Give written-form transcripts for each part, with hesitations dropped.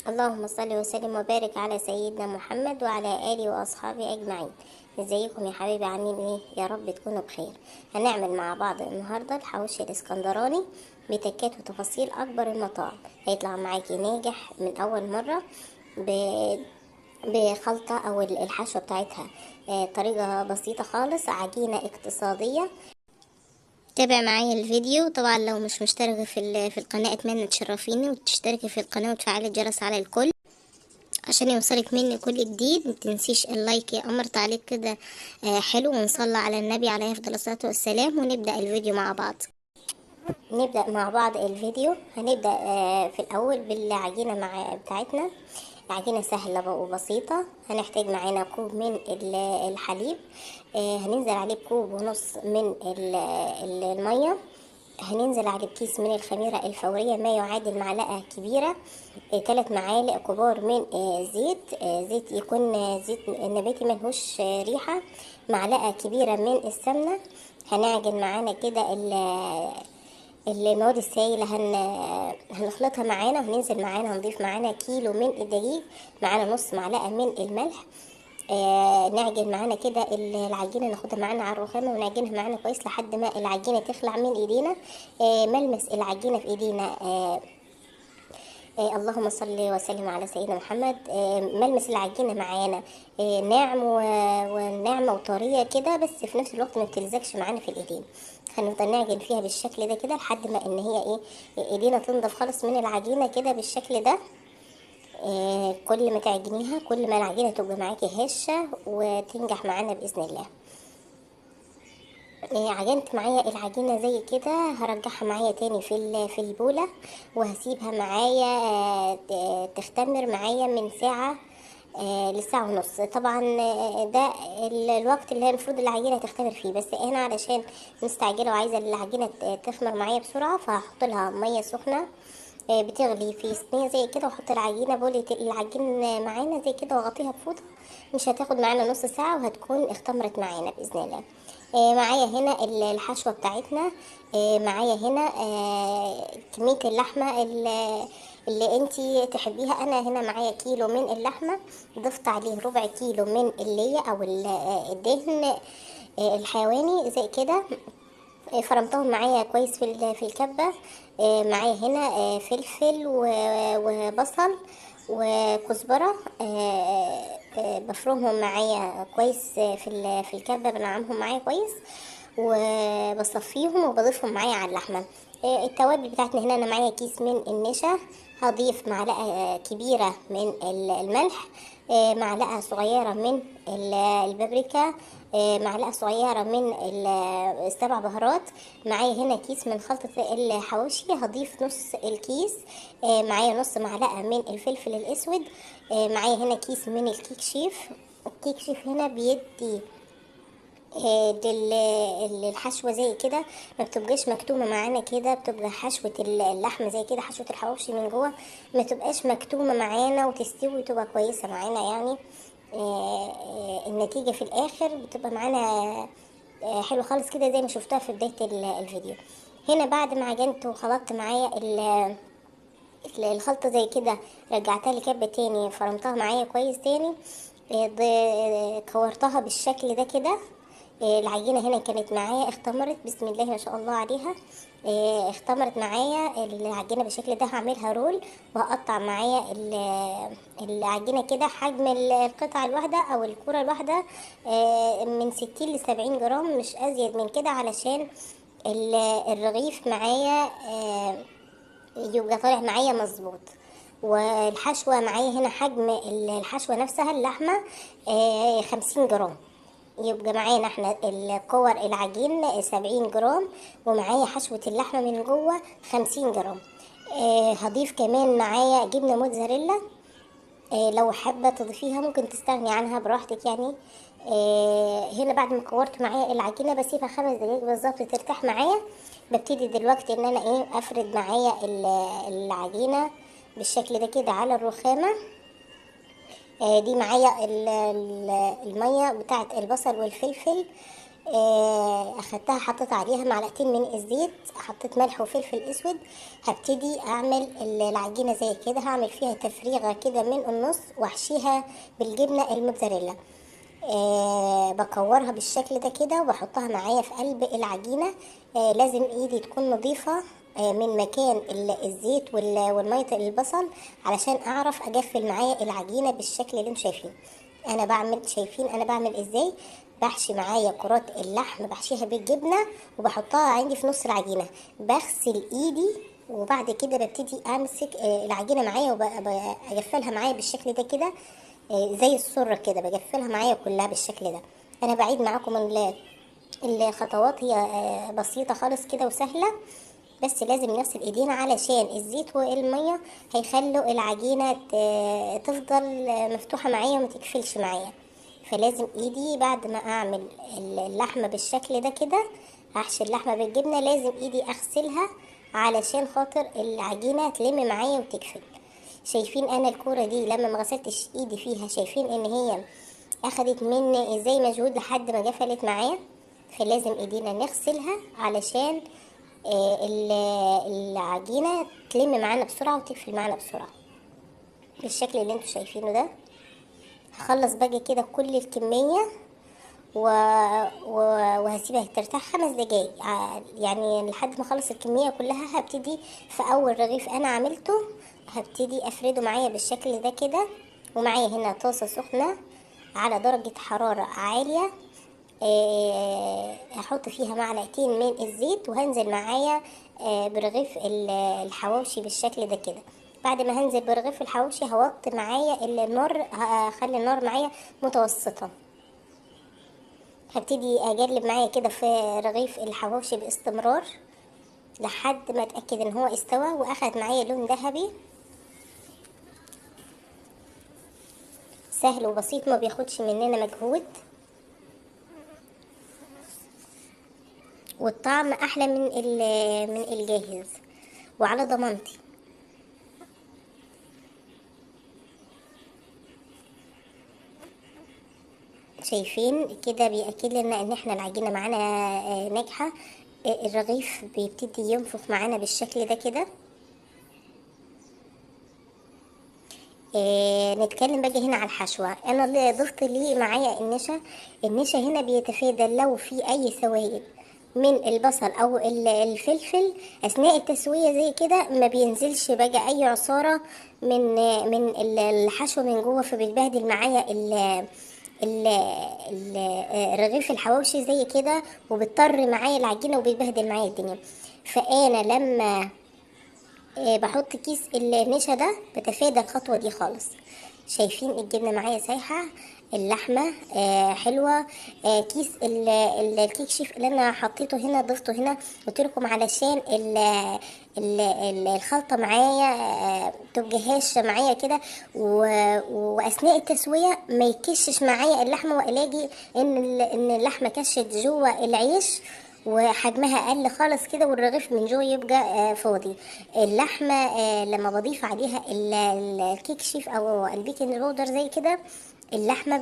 اللهم صل وسلم وبارك على سيدنا محمد وعلى آله وأصحابه أجمعين. ازيكم يا حبايبي، عاملين ايه؟ يا رب تكونوا بخير. هنعمل مع بعض النهارده الحواوشي الاسكندراني بتكات وتفاصيل اكبر المطاعم. هيطلع معاكي ناجح من اول مره بخلطة او الحشوة بتاعتها طريقة بسيطة خالص، عجينة اقتصادية. تابع معايا الفيديو. طبعا لو مش مشتركة في القناة اتمنى تشرفيني وتشتركي في القناة وتفعلي الجرس على الكل عشان يوصلك مني كل جديد. متنسيش اللايك يا قمر، تعليق كده حلو، ونصلي على النبي عليه افضل الصلاة والسلام، ونبدأ الفيديو مع بعض. نبدأ مع بعض الفيديو. هنبدأ في الأول بالعجينة بتاعتنا. عجينة سهلة وبسيطة. هنحتاج معانا كوب من الحليب، هننزل عليه بكوب ونص من المية، هننزل عليه بكيس من الخميرة الفورية ما يعادل معلقة كبيرة، 3 معالق كبار من زيت، زيت يكون زيت نباتي ملهوش ريحة، معلقة كبيرة من السمنة. هنعجن معانا كده المواد السائلة، هنخلطها معانا، وهننزل معانا هنضيف معانا كيلو من الدقيق، معانا نص معلقة من الملح. نعجن معانا كده العجينة، ناخدها معانا على الرخامة ونعجنها معانا كويس لحد ما العجينة تخلع من ايدينا. ملمس العجينة في ايدينا اللهم صل وسلم على سيدنا محمد. ملمس العجينة معانا ناعم وناعمة وطرية كده، بس في نفس الوقت ما بتلزقش معانا في الايدين. هنفضل نعجن فيها بالشكل ده كده لحد ما ان هي ايدينا تنضف خالص من العجينة كده بالشكل ده. كل ما تعجنيها كل ما العجينة تبقى معاكي هشة وتنجح معانا بإذن الله. عجنت معايا العجينة زي كده، هرجعها معايا تاني في البولة، وهسيبها معايا تختمر معايا من ساعة لساعة ونص. طبعا ده الوقت اللي هي المفروض العجينة تختمر فيه، بس انا علشان مستعجلة وعايزة العجينة تخمر معايا بسرعة، فهحط لها مية سخنة بتغلي في صينية زي كده، واحط العجينة بولة العجين معانا زي كده، واغطيها بفوطة. مش هتاخد معانا نص ساعة وهتكون اختمرت معانا بإذن الله. معايا هنا الحشوة بتاعتنا. معايا هنا كمية اللحمة اللي انتي تحبيها. انا هنا معايا كيلو من اللحمة، ضفت عليه ربع كيلو من اللية او الدهن الحيواني زي كده. فرمتهم معايا كويس في الكبة. معايا هنا فلفل وبصل وكزبرة، بفرمهم معايا كويس في الكبة، بنعمهم معايا كويس وبصفيهم وبضيفهم معايا على اللحمة. التوابل بتاعتنا هنا انا معايا كيس من النشا، هضيف معلقة كبيرة من الملح، معلقة صغيرة من البابريكا، معلقة صغيرة من السبع بهارات. معايا هنا كيس من خلطة الحواوشي، هضيف نص الكيس. معايا نص معلقة من الفلفل الأسود. معايا هنا كيس من الكيك شيف. الكيك شيف هنا بيدي الحشوة زي كده، ما بتبقاش مكتومة معانا كده، بتبقى حشوة اللحمة زي كده، حشوة الحواوشي من جوه ما تبقاش مكتومة معانا وتستوي وتبقى كويسة معانا يعني. النتيجة في الآخر بتبقى معانا حلو خالص كده زي ما شفتها في بداية الفيديو. هنا بعد ما عجنت وخلطت معايا الخلطة زي كده، رجعتها لكبة تاني، فرمتها معايا كويس تاني. كورتها بالشكل ده كده. العجينة هنا كانت معايا اختمرت، بسم الله ما شاء الله عليها. اختمرت معايا العجينة بالشكل ده. هعملها رول وهقطع معايا العجينة كده حجم القطعة الواحدة او الكرة الواحدة من 60 ل 70 جرام، مش ازيد من كده، علشان الرغيف معايا يبقى طالع معايا مظبوط. والحشوة معايا هنا حجم الحشوة نفسها اللحمة 50 جرام، يبقى معانا احنا الكور العجين 70 جرام، ومعايا حشوة اللحمة من جوه 50 جرام. هضيف كمان معايا جبنة موتزاريلا. لو حابة تضيفيها ممكن تستغني عنها براحتك يعني. هنا بعد ما كورت معايا العجينة بسيبها 5 دقايق بالظبط ترتاح معايا. ببتدي دلوقتي ان انا افرد معايا العجينة بالشكل ده كده على الرخامة. دي معايا المية بتاعت البصل والفلفل. اخدتها حطيت عليها معلقتين من الزيت، حطيت ملح وفلفل اسود. هبتدي اعمل العجينه زي كده، هعمل فيها تفريغه كده من النص واحشيها بالجبنه الموتزاريلا. بكورها بالشكل ده كده وبحطها معايا في قلب العجينه. لازم ايدي تكون نظيفه من مكان الزيت والميه البصل، علشان اعرف اجفل معايا العجينه بالشكل اللي انتم شايفينه. انا بعمل، شايفين انا بعمل ازاي؟ بحشي معايا كرات اللحم، بحشيها بالجبنه وبحطها عندي في نص العجينه. بغسل ايدي وبعد كده ببتدي امسك العجينه معايا وبجفلها معايا بالشكل ده كده. زي السره كده بجفلها معايا كلها بالشكل ده. انا بعيد معاكم الخطوات، هي بسيطه خالص كده وسهله. بس لازم نغسل ايدينا علشان الزيت والميه هيخلوا العجينه تفضل مفتوحه معايا وما تقفلش معايا. فلازم ايدي بعد ما اعمل اللحمه بالشكل ده كده، احشي اللحمه بالجبنه، لازم ايدي اغسلها علشان خاطر العجينه تلم معايا وتقفل. شايفين انا الكوره دي لما ما غسلتش ايدي فيها، شايفين ان هي اخدت مني ازاي مجهود لحد ما قفلت معايا. فلازم ايدينا نغسلها علشان العجينة تلم معانا بسرعة وتقفل معانا بسرعة بالشكل اللي انتوا شايفينه ده. هخلص بقى كده كل الكمية و... و... وهسيبها ترتاح 5 دقايق، يعني لحد ما اخلص الكمية كلها. هبتدي في اول رغيف انا عملته، هبتدي افرده معايا بالشكل ده كده. ومعايا هنا طاسة سخنة على درجة حرارة عالية. هحط فيها معلقتين من الزيت وهنزل معايا برغيف الحواوشي بالشكل ده كده. بعد ما هنزل برغيف الحواوشي هوطي معايا النار، هخلي النار معايا متوسطة. هبتدي اقلب معايا كده في رغيف الحواوشي باستمرار لحد ما اتاكد ان هو استوى واخد معايا لون ذهبي. سهل وبسيط، ما بياخدش مننا مجهود، والطعم احلى من الجاهز وعلى ضمانتي. شايفين كده بيأكد لنا ان احنا العجينة معانا ناجحة. الرغيف بيبتدي ينفخ معانا بالشكل ده كده. نتكلم بقى هنا على الحشوة. انا اللي ضفت ليه معايا النشا هنا بيتفادى لو في اي سوائل من البصل او الفلفل اثناء التسوية زي كده، ما بينزلش بقى اي عصارة من الحشوة من جوه، فبيتبهدل معايا رغيف الحواوشي زي كده، وبتطر معايا العجينة وبيتبهدل معايا الدنيا. فانا لما بحط كيس النشا ده بتفادى الخطوة دي خالص. شايفين الجبنة معايا سايحة، اللحمة حلوة. كيس الكيك شيف اللي انا حطيته هنا ضفته هنا، قلت لكم علشان الخلطة معايا تبقى هشة معايا كده، واثناء التسوية ما يكشش معايا اللحمة، والاقي ان اللحمة كشت جوه العيش وحجمها قل خالص كده، والرغيف من جوه يبقى فاضي. اللحمه لما بضيف عليها الكيك شيف او البيكنج باودر زي كده، اللحمه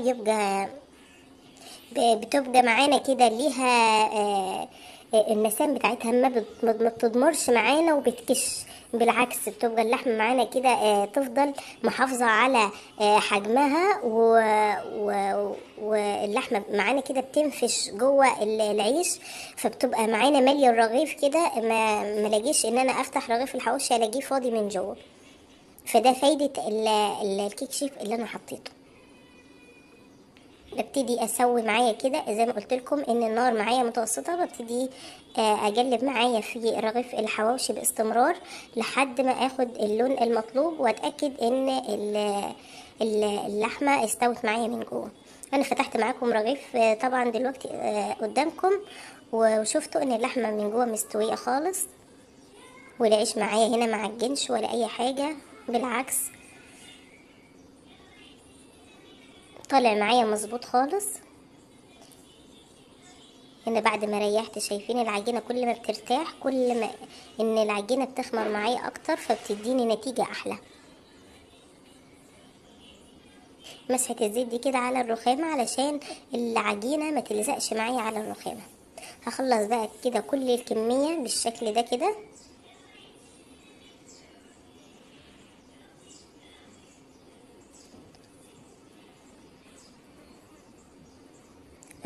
بتبقى معانا كده ليها المسام بتاعتها ما بتضمرش معانا وبتكش. بالعكس بتبقى اللحمة معانا كده تفضل محافظة على حجمها، واللحمة معانا كده بتنفش جوه العيش، فبتبقى معانا مالية الرغيف كده. ما لاقيش ان انا افتح رغيف الحواوشي الاقيه فاضي من جوه. فده فايدة الكيك شيف اللي انا حطيته. ببتدي اسوي معايا كده زي ما قلت لكم ان النار معايا متوسطه. ببتدي اقلب معايا في رغيف الحواوشي باستمرار لحد ما اخد اللون المطلوب واتاكد ان اللحمه استوت معايا من جوه. انا فتحت معاكم رغيف طبعا دلوقتي قدامكم، وشفتوا ان اللحمه من جوه مستويه خالص، والعيش معايا هنا معجنش ولا اي حاجه، بالعكس طالع معايا مظبوط خالص. هنا بعد ما ريحت، شايفين العجينة كل ما بترتاح كل ما ان العجينة بتخمر معايا اكتر، فبتديني نتيجة احلى. مسحة الزيت دي كده على الرخامة علشان العجينة ما تلزقش معايا على الرخامة. هخلص بقى كده كل الكمية بالشكل ده كده.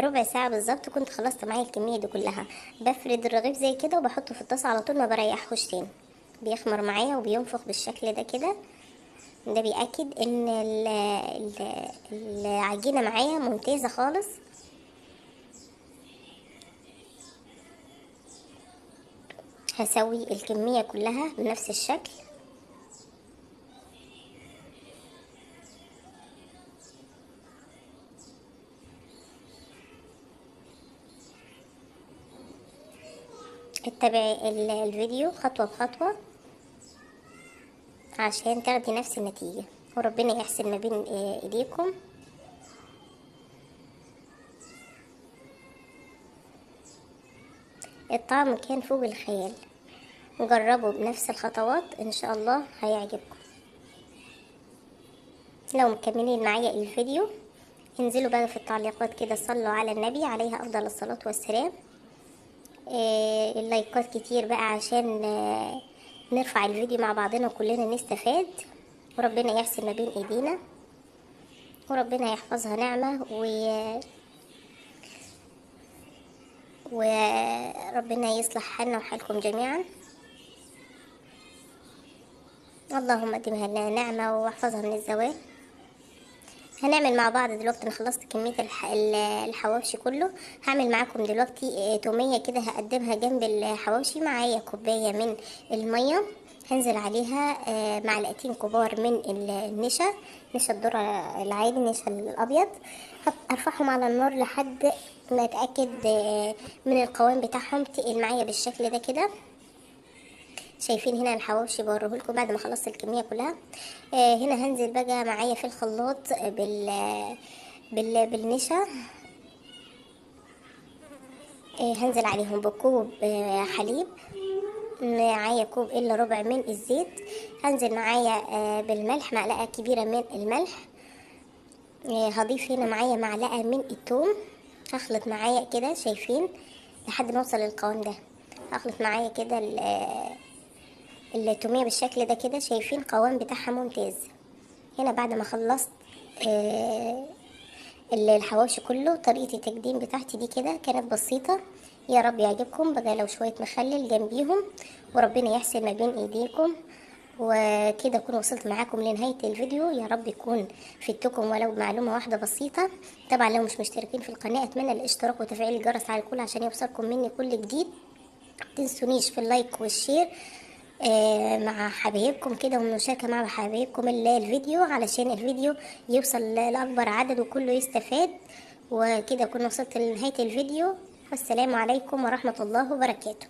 ربع ساعة بالظبط كنت خلصت معايا الكمية دي كلها. بفرد الرغيف زي كده وبحطه في الطاسة على طول، ما بريحوش تاني، بيخمر معايا وبينفخ بالشكل ده كده. ده بيأكد ان العجينة معايا ممتازة خالص. هسوي الكمية كلها بنفس الشكل. اتبعي الفيديو خطوة بخطوة عشان تاخدي نفس النتيجة، وربنا يحسن ما بين ايديكم. الطعم كان فوق الخيال. جربوا بنفس الخطوات ان شاء الله هيعجبكم. لو مكملين معايا الفيديو انزلوا بقى في التعليقات كده صلوا على النبي عليه افضل الصلاة والسلام. اللايكات كتير بقى عشان نرفع الفيديو مع بعضنا وكلنا نستفاد، وربنا يحسن ما بين ايدينا، وربنا يحفظها نعمة وربنا يصلح حالنا وحالكم جميعا. اللهم ادمها لنا نعمة واحفظها من الزوال. هنعمل مع بعض دلوقتي. انا خلصت كمية الحواوشي كله. هعمل معاكم دلوقتي تومية كده هقدمها جنب الحواوشي. معايا كوباية من المية، هنزل عليها معلقتين كبار من النشا الذرة العادي، النشا الابيض. هرفعهم على النار لحد ما اتاكد من القوام بتاعهم تقل معايا بالشكل ده كده. شايفين هنا الحواوشي بوريهولكم بعد ما خلصت الكميه كلها. هنا هنزل بقى معايا في الخلاط بالنشا. هنزل عليهم بكوب حليب، معايا كوب الا ربع من الزيت. هنزل معايا بالملح، معلقه كبيره من الملح. هضيف هنا معايا معلقه من الثوم. هخلط معايا كده شايفين لحد ما اوصل للقوام ده. هخلط معايا كده التوميه بالشكل ده كده. شايفين القوام بتاعها ممتاز. هنا بعد ما خلصت الحواوشي كله، طريقة التقديم بتاعتي دي كده كانت بسيطة. يا رب يعجبكم. بقى لو شوية مخلل جنبيهم، وربنا يحسن ما بين ايديكم. وكده اكون وصلت معاكم لنهاية الفيديو. يا رب يكون فدتكم ولو معلومة واحدة بسيطة. طبعا لو مش مشتركين في القناة اتمنى الاشتراك وتفعيل الجرس على الكل عشان يوصلكم مني كل جديد. متنسونيش في اللايك والشير مع حبايبكم كده، والمشاركة مع حبايبكم الفيديو علشان الفيديو يوصل لأكبر عدد وكله يستفاد. وكده كنا وصلت لنهاية الفيديو. والسلام عليكم ورحمة الله وبركاته.